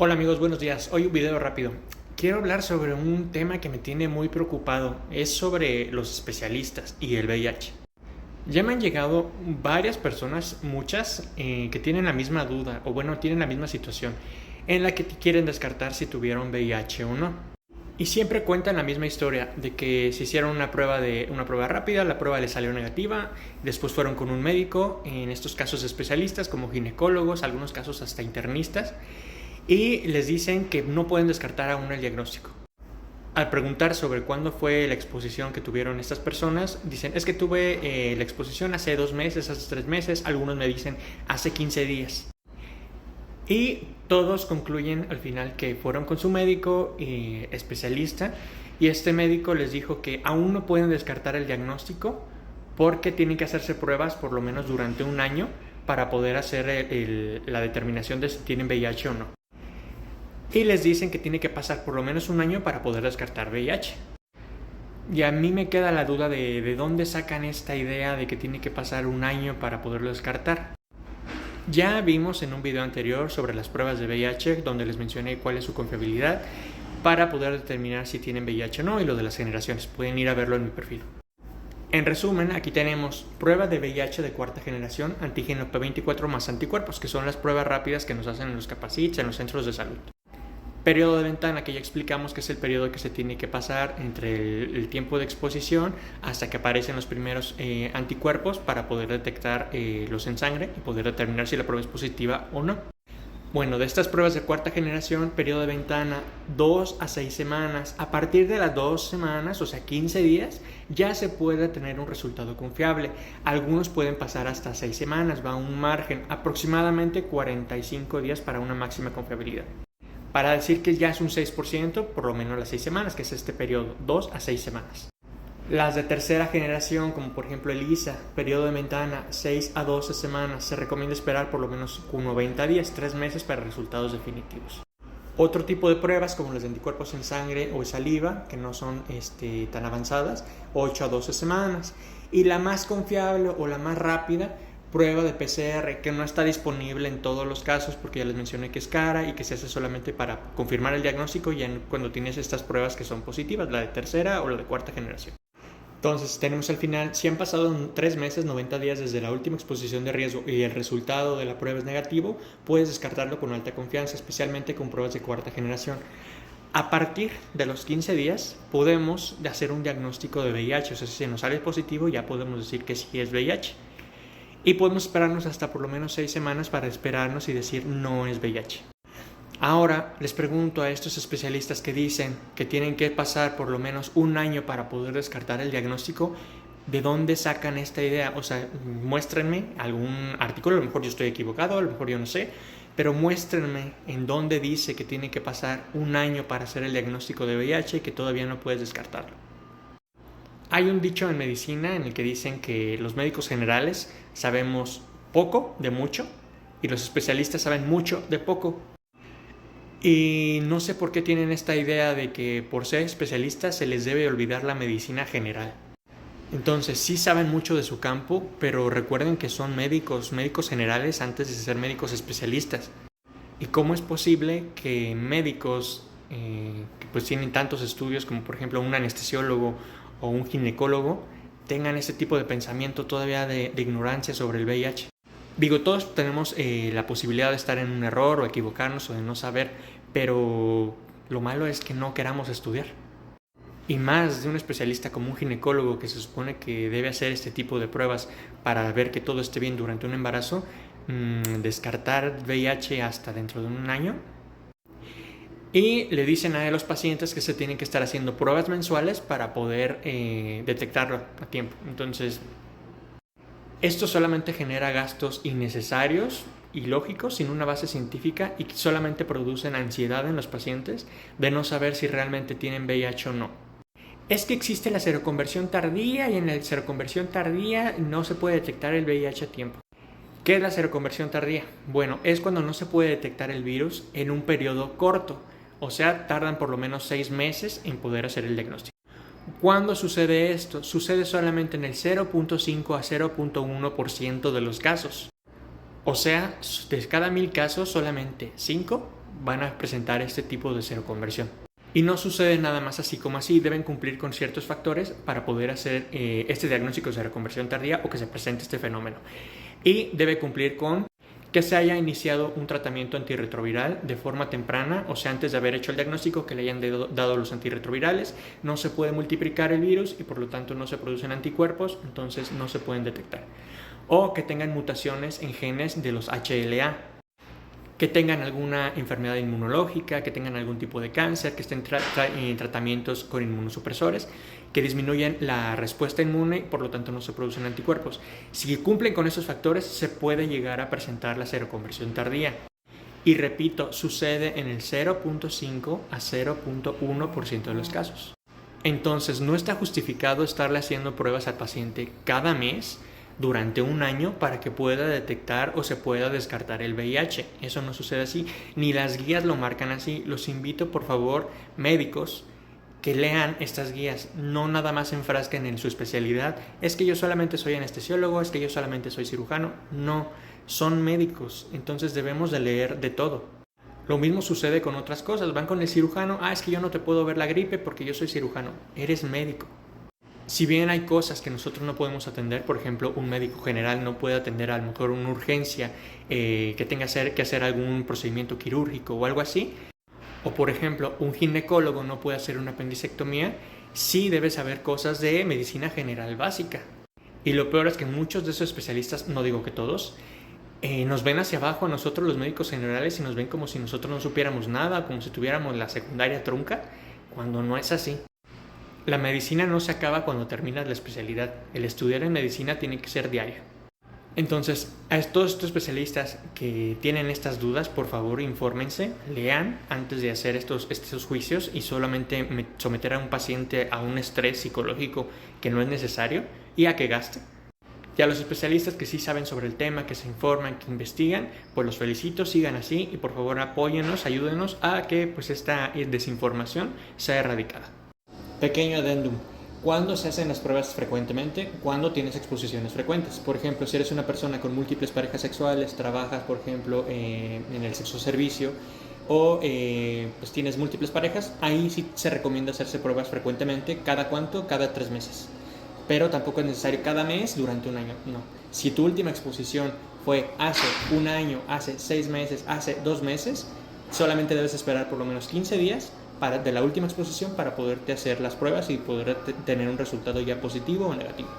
Hola amigos, buenos días. Hoy un video rápido. Quiero hablar sobre un tema que me tiene muy preocupado. Es sobre los especialistas y el VIH. Ya me han llegado varias personas, muchas, que tienen la misma duda o tienen la misma situación en la que quieren descartar si tuvieron VIH o no. Y siempre cuentan la misma historia de que se hicieron una prueba rápida, la prueba les salió negativa, después fueron con un médico, en estos casos especialistas como ginecólogos, algunos casos hasta internistas, y les dicen que no pueden descartar aún el diagnóstico. Al preguntar sobre cuándo fue la exposición que tuvieron estas personas, dicen, es que tuve la exposición hace 2 meses, hace 3 meses, algunos me dicen hace 15 días. Y todos concluyen al final que fueron con su médico especialista y este médico les dijo que aún no pueden descartar el diagnóstico porque tienen que hacerse pruebas por lo menos durante un año para poder hacer la determinación de si tienen VIH o no. Y les dicen que tiene que pasar por lo menos un año para poder descartar VIH. Y a mí me queda la duda de dónde sacan esta idea de que tiene que pasar un año para poderlo descartar. Ya vimos en un video anterior sobre las pruebas de VIH donde les mencioné cuál es su confiabilidad para poder determinar si tienen VIH o no y lo de las generaciones. Pueden ir a verlo en mi perfil. En resumen, aquí tenemos prueba de VIH de cuarta generación, antígeno P24 más anticuerpos, que son las pruebas rápidas que nos hacen en los capacits, en los centros de salud. Periodo de ventana, que ya explicamos que es el periodo que se tiene que pasar entre el tiempo de exposición hasta que aparecen los primeros anticuerpos para poder detectar los en sangre y poder determinar si la prueba es positiva o no. Bueno, de estas pruebas de cuarta generación, periodo de ventana 2 a 6 semanas. A partir de las 2 semanas, o sea 15 días, ya se puede tener un resultado confiable. Algunos pueden pasar hasta 6 semanas, va a un margen aproximadamente 45 días para una máxima confiabilidad. Para decir que ya es un 6%, por lo menos las 6 semanas, que es este periodo, 2 a 6 semanas. Las de tercera generación, como por ejemplo ELISA, periodo de ventana 6 a 12 semanas, se recomienda esperar por lo menos 90 días, 3 meses para resultados definitivos. Otro tipo de pruebas, como las de anticuerpos en sangre o en saliva, que no son tan avanzadas, 8 a 12 semanas. Y la más confiable o la más rápida, prueba de PCR, que no está disponible en todos los casos porque ya les mencioné que es cara y que se hace solamente para confirmar el diagnóstico ya cuando tienes estas pruebas que son positivas, la de tercera o la de cuarta generación. Entonces tenemos al final, si han pasado 3 meses, 90 días desde la última exposición de riesgo y el resultado de la prueba es negativo, puedes descartarlo con alta confianza, especialmente con pruebas de cuarta generación. A partir de los 15 días podemos hacer un diagnóstico de VIH, o sea, si nos sale positivo ya podemos decir que sí es VIH. Y podemos esperarnos hasta por lo menos 6 semanas para esperarnos y decir no es VIH. Ahora les pregunto a estos especialistas que dicen que tienen que pasar por lo menos un año para poder descartar el diagnóstico, ¿de dónde sacan esta idea? O sea, muéstrenme algún artículo, a lo mejor yo estoy equivocado, a lo mejor yo no sé, pero muéstrenme en dónde dice que tiene que pasar un año para hacer el diagnóstico de VIH y que todavía no puedes descartarlo. Hay un dicho en medicina en el que dicen que los médicos generales sabemos poco de mucho y los especialistas saben mucho de poco. Y no sé por qué tienen esta idea de que por ser especialistas se les debe olvidar la medicina general. Entonces sí saben mucho de su campo, pero recuerden que son médicos generales antes de ser médicos especialistas. ¿Y cómo es posible que médicos que pues tienen tantos estudios como por ejemplo un anestesiólogo o un ginecólogo tengan ese tipo de pensamiento todavía de ignorancia sobre el VIH? Digo, todos tenemos la posibilidad de estar en un error o equivocarnos o de no saber, pero lo malo es que no queramos estudiar. Y más de un especialista como un ginecólogo que se supone que debe hacer este tipo de pruebas para ver que todo esté bien durante un embarazo, descartar VIH hasta dentro de un año. Y le dicen a los pacientes que se tienen que estar haciendo pruebas mensuales para poder detectarlo a tiempo. Entonces, esto solamente genera gastos innecesarios, ilógicos, sin una base científica y que solamente producen ansiedad en los pacientes de no saber si realmente tienen VIH o no. Es que existe la seroconversión tardía y en la seroconversión tardía no se puede detectar el VIH a tiempo. ¿Qué es la seroconversión tardía? Bueno, es cuando no se puede detectar el virus en un periodo corto, o sea, tardan por lo menos 6 meses en poder hacer el diagnóstico. ¿Cuándo sucede esto? Sucede solamente en el 0.5 a 0.1% de los casos. O sea, de cada 1000 casos, solamente 5 van a presentar este tipo de seroconversión. Y no sucede nada más así como así, deben cumplir con ciertos factores para poder hacer este diagnóstico de seroconversión tardía o que se presente este fenómeno. Y debe cumplir con que se haya iniciado un tratamiento antirretroviral de forma temprana, o sea, antes de haber hecho el diagnóstico, que le hayan dado los antirretrovirales. No se puede multiplicar el virus y por lo tanto no se producen anticuerpos, entonces no se pueden detectar. O que tengan mutaciones en genes de los HLA, que tengan alguna enfermedad inmunológica, que tengan algún tipo de cáncer, que estén en tratamientos con inmunosupresores, que disminuyan la respuesta inmune y por lo tanto no se producen anticuerpos. Si cumplen con esos factores, se puede llegar a presentar la seroconversión tardía. Y repito, sucede en el 0.5 a 0.1% de los casos. Entonces, no está justificado estarle haciendo pruebas al paciente cada mes durante un año para que pueda detectar o se pueda descartar el VIH. Eso no sucede así, ni las guías lo marcan así. Los invito, por favor, médicos, que lean estas guías, no nada más se enfrasquen en su especialidad. Es que yo solamente soy anestesiólogo, es que yo solamente soy cirujano. No, son médicos, entonces debemos de leer de todo. Lo mismo sucede con otras cosas. Van con el cirujano, es que yo no te puedo ver la gripe porque yo soy cirujano. Eres médico. Si bien hay cosas que nosotros no podemos atender, por ejemplo, un médico general no puede atender a lo mejor una urgencia que tenga que hacer algún procedimiento quirúrgico o algo así, o por ejemplo, un ginecólogo no puede hacer una apendicectomía, sí debe saber cosas de medicina general básica. Y lo peor es que muchos de esos especialistas, no digo que todos, nos ven hacia abajo a nosotros los médicos generales y nos ven como si nosotros no supiéramos nada, como si tuviéramos la secundaria trunca, cuando no es así. La medicina no se acaba cuando terminas la especialidad. El estudiar en medicina tiene que ser diario. Entonces, a todos estos especialistas que tienen estas dudas, por favor, infórmense, lean antes de hacer estos juicios y solamente someter a un paciente a un estrés psicológico que no es necesario y a que gaste. Y a los especialistas que sí saben sobre el tema, que se informan, que investigan, pues los felicito, sigan así y por favor apóyennos, ayúdenos a que pues esta desinformación sea erradicada. Pequeño adendum. ¿Cuándo se hacen las pruebas frecuentemente? Cuando tienes exposiciones frecuentes. Por ejemplo, si eres una persona con múltiples parejas sexuales, trabajas, por ejemplo, en el sexo servicio o pues tienes múltiples parejas, ahí sí se recomienda hacerse pruebas frecuentemente. ¿Cada cuánto? Cada 3 meses. Pero tampoco es necesario cada mes durante un año. No. Si tu última exposición fue hace un año, hace 6 meses, hace 2 meses, solamente debes esperar por lo menos 15 días de la última exposición para poderte hacer las pruebas y poder tener un resultado ya positivo o negativo.